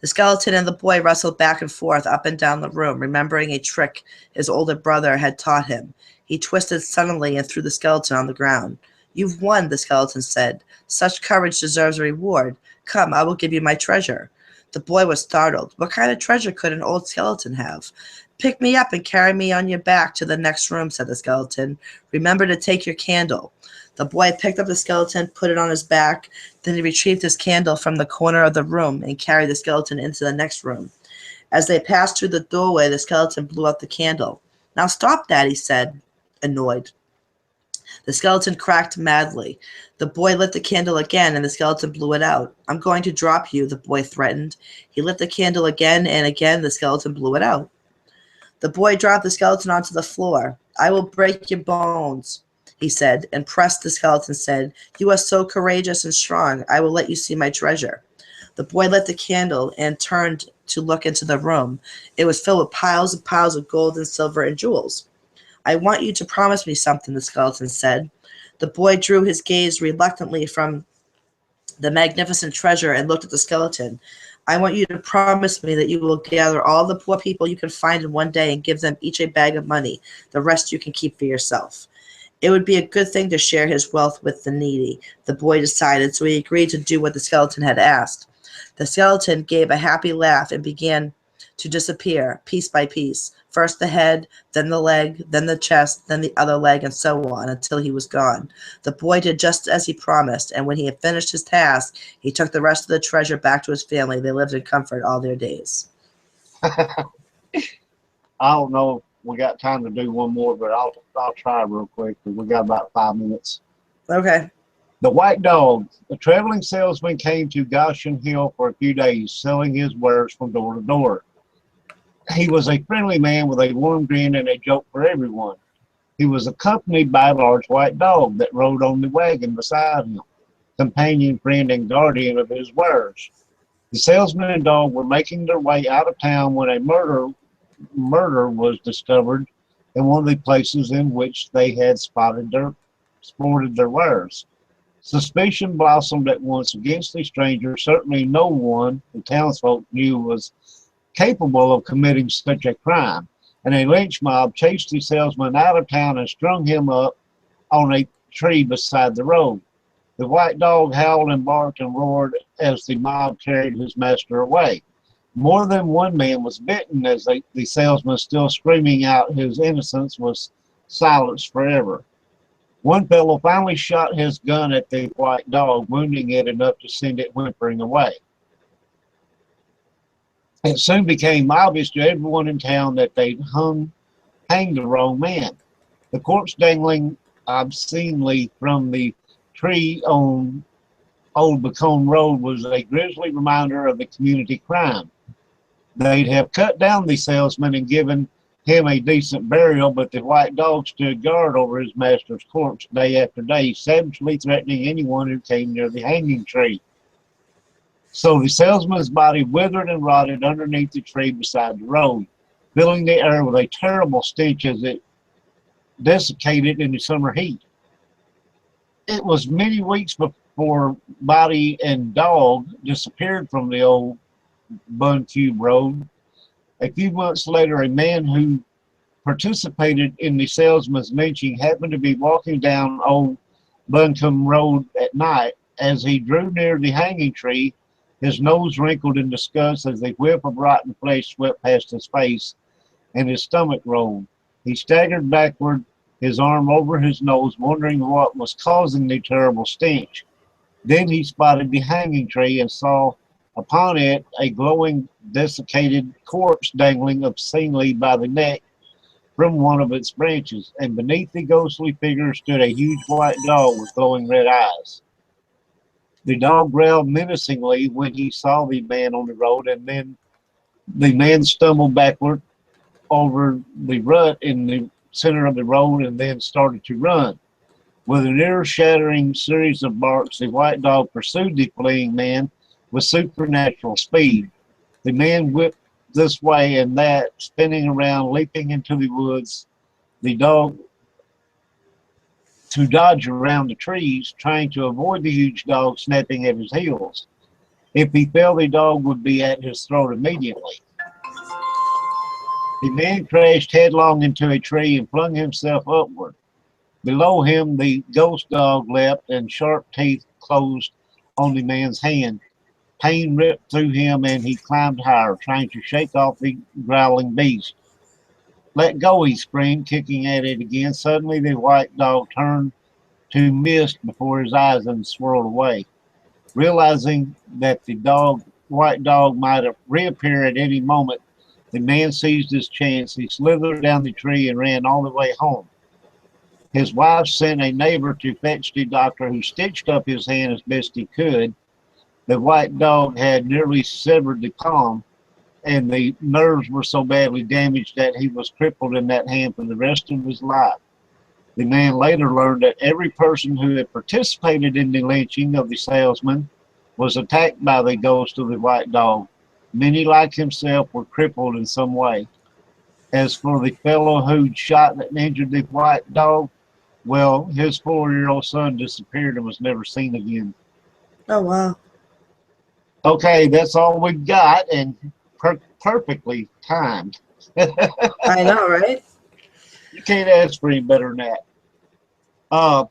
The skeleton and the boy wrestled back and forth up and down the room, remembering a trick his older brother had taught him. He twisted suddenly and threw the skeleton on the ground. "You've won," the skeleton said. "Such courage deserves a reward. Come, I will give you my treasure." The boy was startled. What kind of treasure could an old skeleton have? "Pick me up and carry me on your back to the next room," said the skeleton. "Remember to take your candle." The boy picked up the skeleton, put it on his back, then he retrieved his candle from the corner of the room and carried the skeleton into the next room. As they passed through the doorway, the skeleton blew out the candle. "Now stop that," he said, annoyed. The skeleton cracked madly. The boy lit the candle again, and the skeleton blew it out. "I'm going to drop you," the boy threatened. He lit the candle again, and again the skeleton blew it out. The boy dropped the skeleton onto the floor. "I will break your bones," he said, and pressed the skeleton, said, "You are so courageous and strong. I will let you see my treasure." The boy lit the candle and turned to look into the room. It was filled with piles and piles of gold and silver and jewels. "I want you to promise me something," the skeleton said. The boy drew his gaze reluctantly from the magnificent treasure and looked at the skeleton. "I want you to promise me that you will gather all the poor people you can find in one day and give them each a bag of money. The rest you can keep for yourself." It would be a good thing to share his wealth with the needy, the boy decided, so he agreed to do what the skeleton had asked. The skeleton gave a happy laugh and began to disappear, piece by piece. First the head, then the leg, then the chest, then the other leg, and so on, until he was gone. The boy did just as he promised, and when he had finished his task, he took the rest of the treasure back to his family. They lived in comfort all their days. I don't know if we got time to do one more, but I'll try real quick because we got about 5 minutes. Okay. The White Dog. The traveling salesman came to Goshen Hill for a few days, selling his wares from door to door. He was a friendly man with a warm grin and a joke for everyone. He was accompanied by a large white dog that rode on the wagon beside him, companion, friend, and guardian of his wares. The salesman and dog were making their way out of town when a murder was discovered in one of the places in which they had sported their wares. Suspicion blossomed at once against the stranger. Certainly no one the townsfolk knew was capable of committing such a crime, and a lynch mob chased the salesman out of town and strung him up on a tree beside the road. The white dog howled and barked and roared as the mob carried his master away. More than one man was bitten as the salesman, still screaming out his innocence, was silenced forever. One fellow finally shot his gun at the white dog, wounding it enough to send it whimpering away. It soon became obvious to everyone in town that they'd hanged the wrong man. The corpse dangling obscenely from the tree on Old Bacone Road was a grisly reminder of the community crime. They'd have cut down the salesman and given him a decent burial, but the white dog stood guard over his master's corpse day after day, savagely threatening anyone who came near the hanging tree. So the salesman's body withered and rotted underneath the tree beside the road, filling the air with a terrible stench as it desiccated in the summer heat. It was many weeks before body and dog disappeared from the old Bun Cube Road. A few months later, a man who participated in the salesman's lynching happened to be walking down Old Buncombe Road at night. As he drew near the hanging tree, his nose wrinkled in disgust as a whiff of rotten flesh swept past his face, and his stomach rolled. He staggered backward, his arm over his nose, wondering what was causing the terrible stench. Then he spotted the hanging tree and saw upon it a glowing, desiccated corpse dangling obscenely by the neck from one of its branches, and beneath the ghostly figure stood a huge white dog with glowing red eyes. The dog growled menacingly when he saw the man on the road, and then the man stumbled backward over the rut in the center of the road and then started to run. With an ear-shattering series of barks, the white dog pursued the fleeing man with supernatural speed. The man whipped this way and that, spinning around, leaping into the woods. The dog to dodge around the trees, trying to avoid the huge dog snapping at his heels. If he fell, the dog would be at his throat immediately. The man crashed headlong into a tree and flung himself upward. Below him, the ghost dog leapt, and sharp teeth closed on the man's hand. Pain ripped through him, and he climbed higher, trying to shake off the growling beast. "Let go," he screamed, kicking at it again. Suddenly, the white dog turned to mist before his eyes and swirled away. Realizing that the white dog might reappear at any moment, the man seized his chance. He slithered down the tree and ran all the way home. His wife sent a neighbor to fetch the doctor, who stitched up his hand as best he could. The white dog had nearly severed the palm, and the nerves were so badly damaged that he was crippled in that hand for the rest of his life. The man later learned that every person who had participated in the lynching of the salesman was attacked by the ghost of the white dog. Many, like himself, were crippled in some way. As for the fellow who'd shot and injured the white dog, well, his 4-year-old son disappeared and was never seen again. Oh, wow. Okay, that's all we've got, and perfectly timed. I know, right? You can't ask for any better than that. Uh,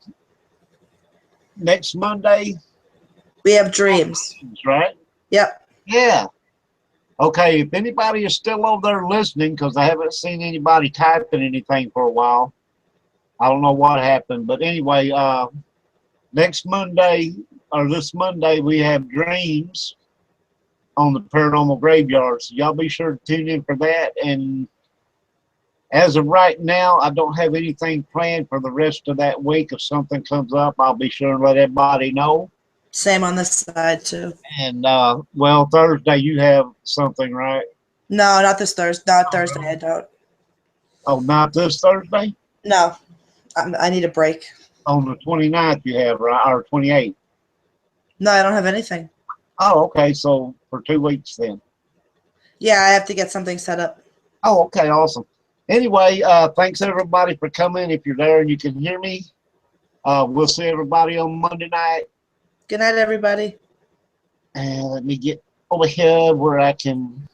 next Monday, We have dreams. right? Yep. Yeah. Okay, if anybody is still over there listening, because I haven't seen anybody typing anything for a while, I don't know what happened. But anyway, next Monday, or this Monday, we have dreams on the Paranormal Graveyard. So y'all be sure to tune in for that. And as of right now, I don't have anything planned for the rest of that week. If something comes up, I'll be sure to let everybody know. Same on this side too. And well, Thursday you have something, right? No, not this Thursday. Not Thursday. I don't. Oh, not this Thursday? No, I need a break. On the 29th you have, right? Or 28th? No, I don't have anything. Oh, okay. So for 2 weeks then. Yeah, I have to get something set up. Oh, okay. Awesome. Anyway, thanks everybody for coming. If you're there and you can hear me, we'll see everybody on Monday night. Good night, everybody. And let me get over here where I can